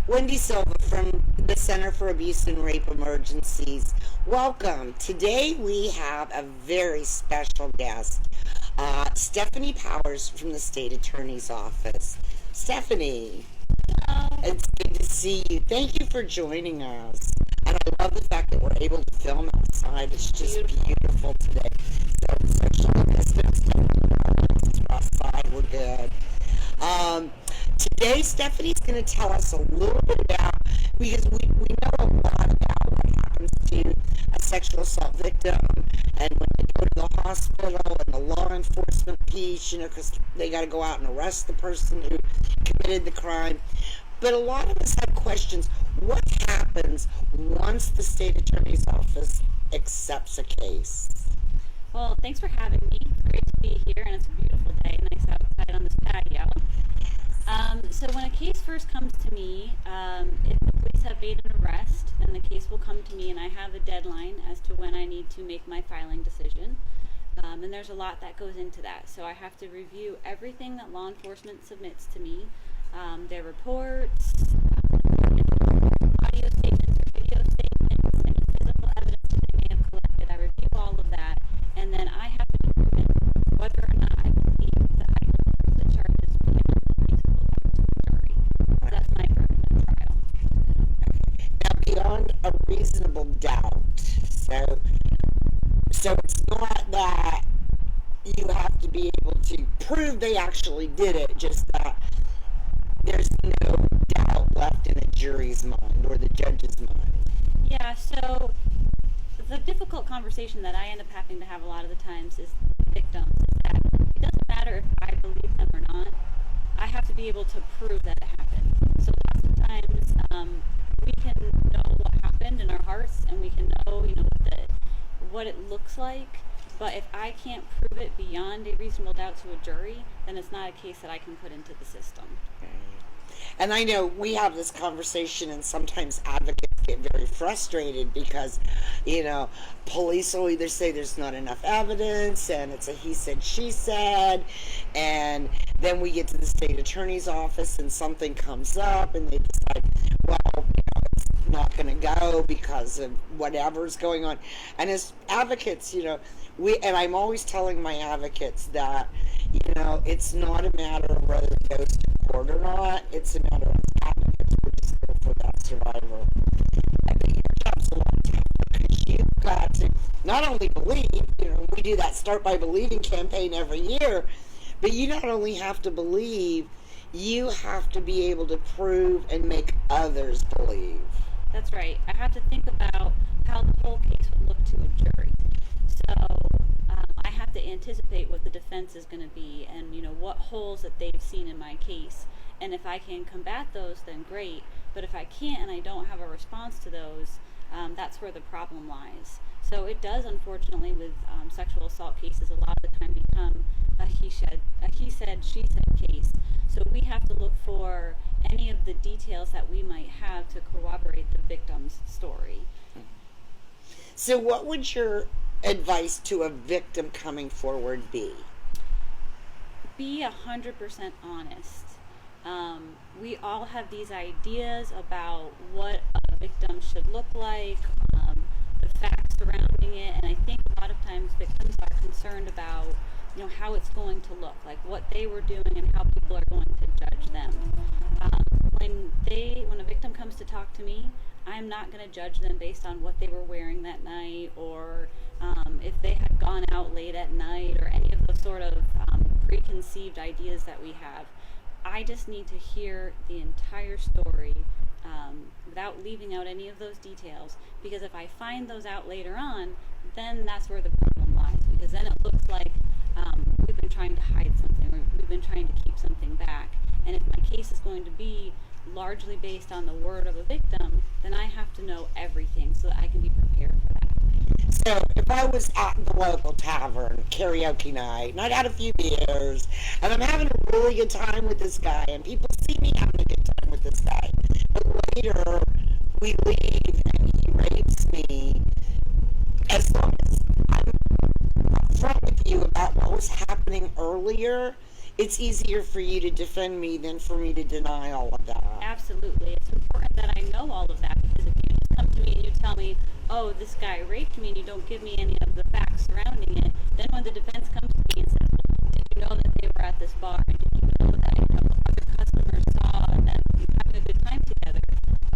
Wendy Silva from the Center for Abuse and Rape Emergencies. Welcome. Today we have a very special guest, Stephanie Powers from the State Attorney's Office. Stephanie, it's good to see you. Thank you for joining us. And I love the fact that we're able to film outside. It's just beautiful today. So social distance, outside, we're good. Today, Stephanie's going to tell us a little bit about, because we know a lot about what happens to a sexual assault victim, and when they go to the hospital and the law enforcement piece, because they got to go out and arrest the person who committed the crime. But a lot of us have questions. What happens once the state attorney's office accepts a case? Well, thanks for having me. It's great to be here, and it's a beautiful day, nice outside on this patio. So when a case first comes to me, if the police have made an arrest, then the case will come to me, and I have a deadline as to when I need to make my filing decision. And there's a lot that goes into that. So I have to review everything that law enforcement submits to me, their reports, audio statements or video statements, any physical evidence that they may have collected. I review all of that, and then I have to determine whether or not I believe that I can prove the charges beyond a reasonable doubt to the jury. That's my burden of trial. Now, beyond a reasonable doubt, so it's not that you have to be able to prove they actually did it, just that there's no doubt left in a jury's mind or the judge's mind. Yeah, so the difficult conversation that I end up having to have a lot of the times is victims. Is that it doesn't matter if I believe them or not. I have to be able to prove that it happened. So lots of times we can know what happened in our hearts, and we can know, what it looks like. But if I can't prove it beyond a reasonable doubt to a jury, then it's not a case that I can put into the system. And I know we have this conversation, and sometimes advocates get very frustrated because, police will either say there's not enough evidence, and it's a he said, she said, and then we get to the state attorney's office and something comes up and they decide, well, it's not going to go because of whatever's going on. And as advocates, and I'm always telling my advocates that, it's not a matter of whether it goes to court or not. It's a matter of advocates, we're just go for that survivor. I mean, your job's a lot tougher because you've got to not only believe, we do that Start by Believing campaign every year, but you not only have to believe, you have to be able to prove and make others believe. That's right. I have to think about how the whole case would look to a jury. So I have to anticipate what the defense is going to be, and what holes that they've seen in my case. And if I can combat those, then great. But if I can't and I don't have a response to those, that's where the problem lies. So it does, unfortunately, with sexual assault cases, a lot of the time become a he said, she said case. So we have to look for any of the details that we might have to corroborate the victim's story. So what would your advice to a victim coming forward be? Be 100% honest. We all have these ideas about what a victim should look like, the facts surrounding it, and I think a lot of times victims are concerned about how it's going to look, like what they were doing and how people are going to judge them. When a victim comes to talk to me, I'm not going to judge them based on what they were wearing that night, or if they had gone out late at night, or any of the sort of preconceived ideas that we have. I just need to hear the entire story without leaving out any of those details, because if I find those out later on, then that's where the problem lies, because then it looks like we've been trying to hide something, or we've been trying to keep something back. And if my case is going to be largely based on the word of a victim, then I have to know everything so that I can be prepared for that. So if I was at the local tavern, karaoke night, and I'd had a few beers, and I'm having a really good time with this guy, and people see me having a good time with this guy, but later we leave and he rapes me, as long as I'm upfront with you about what was happening earlier, it's easier for you to defend me than for me to deny all of that. Absolutely. It's important oh, this guy raped me, and you don't give me any of the facts surrounding it, then when the defense comes to me and says, well, did you know that they were at this bar? And did you know that other customers saw them having a good time together?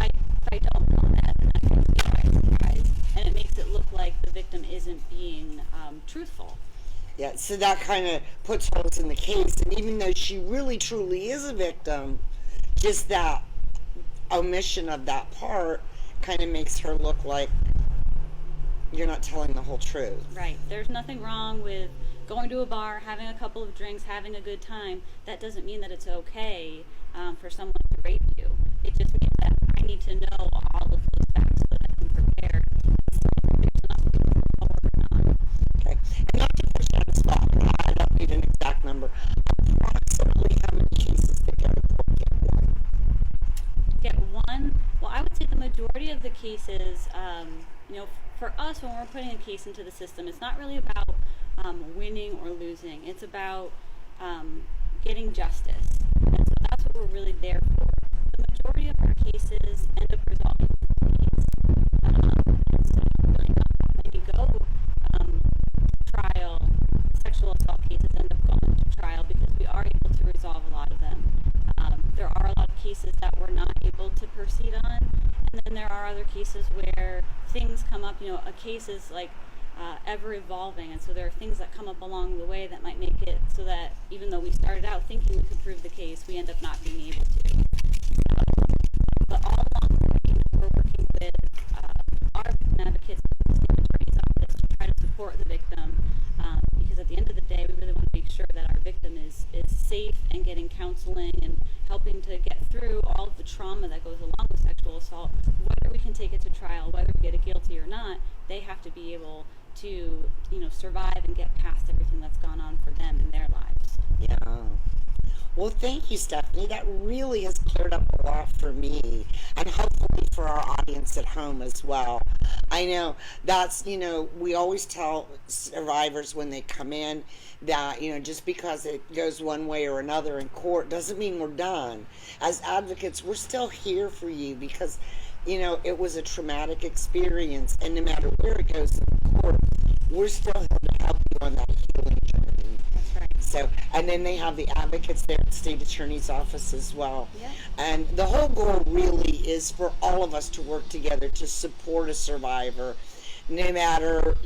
If I don't know that, then that takes me by surprise, and it makes it look like the victim isn't being truthful. Yeah, so that kind of puts holes in the case. And even though she really truly is a victim, just that omission of that part kind of makes her look like you're not telling the whole truth. Right. There's nothing wrong with going to a bar, having a couple of drinks, having a good time. That doesn't mean that it's okay for someone to rape you. It just means that I need to know all of those facts so that I can prepare. There's enough to move forward on. Okay. And not to put you on the spot, I don't need an exact number. Approximately how many cases did go to court get one? Get one. Well, I would say the majority of the cases, for us, when we're putting a case into the system, it's not really about winning or losing. It's about getting justice. And so that's what we're really there for. The majority of our cases end up resolving complaints. So really not many go trial. Sexual assault cases end up going to trial because we are able to resolve a lot of them. There are a lot of cases that we're not able to proceed on, and then there are other cases where things come up. A case is like ever evolving, and so there are things that come up along the way that might make it so that even though we started out thinking we could prove the case, we end up not being able to. But all along the way, we're working with our victim advocates and the state attorney's office to try to support the victim, because at the end of the day, we really want to make sure that our victim is safe and getting counseling and helping to get through all of the trauma that goes along with sexual assault. Whether we can take it to trial, whether we get it guilty or not, they have to be able to, survive and get past everything that's gone on for them in their lives. Yeah. Well, thank you, Stephanie. That really has cleared up a lot for me and hopefully for our audience at home as well. I know that's, we always tell survivors when they come in that, just because it goes one way or another in court doesn't mean we're done. As advocates, we're still here for you because, it was a traumatic experience, and no matter where it goes in court, we're still here to help you on that healing journey. That's right. So, and then they have the advocates there at the state attorney's office as well. Yeah. And the whole goal really is for all of us to work together to support a survivor, no matter,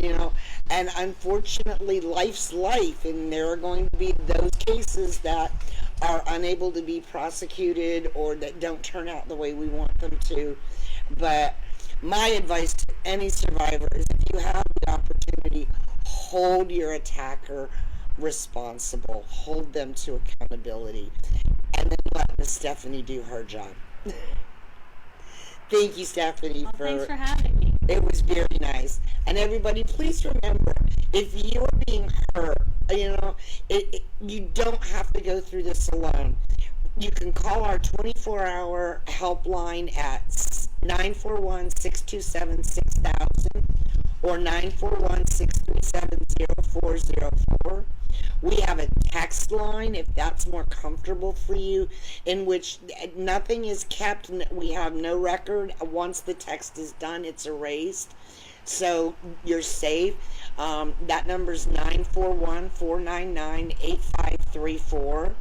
and unfortunately life's life, and there are going to be those cases that are unable to be prosecuted or that don't turn out the way we want them to. But my advice to any survivor is if you have the opportunity, hold your attacker responsible, hold them to accountability, and then let Miss Stephanie do her job. Thank you, Stephanie. Thanks for having me. It was very nice. And everybody, please remember, if you're being hurt, you don't have to go through this alone. You can call our 24-hour helpline at 941-627-6000 or 941-637-0404. We have a text line if that's more comfortable for you, in which nothing is kept. We have no record. Once the text is done, it's erased. So you're safe. That number is 941-499-8534.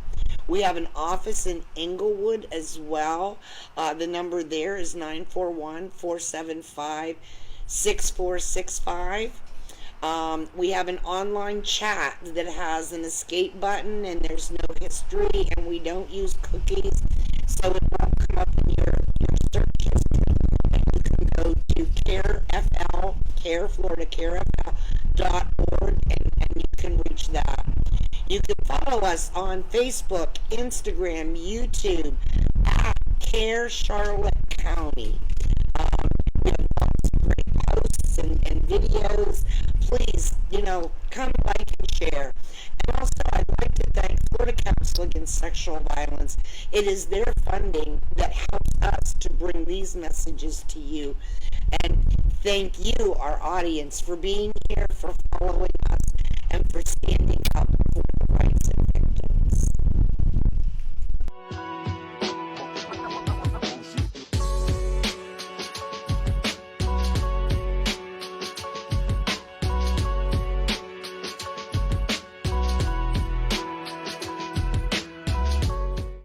We have an office in Inglewood as well. The number there is 941-475-6465. We have an online chat that has an escape button, and there's no history, and we don't use cookies, so it won't come up in your search history. And you can go to CAREFL, CARE, Florida, CAREFL.org, and you can reach that. You can follow us on Facebook, Instagram, YouTube, at CARE Charlotte County. We have lots of great posts and videos. Please, come like and share. And also, I'd like to thank Florida Council Against Sexual Violence. It is their funding that helps us to bring these messages to you. And thank you, our audience, for being here, for following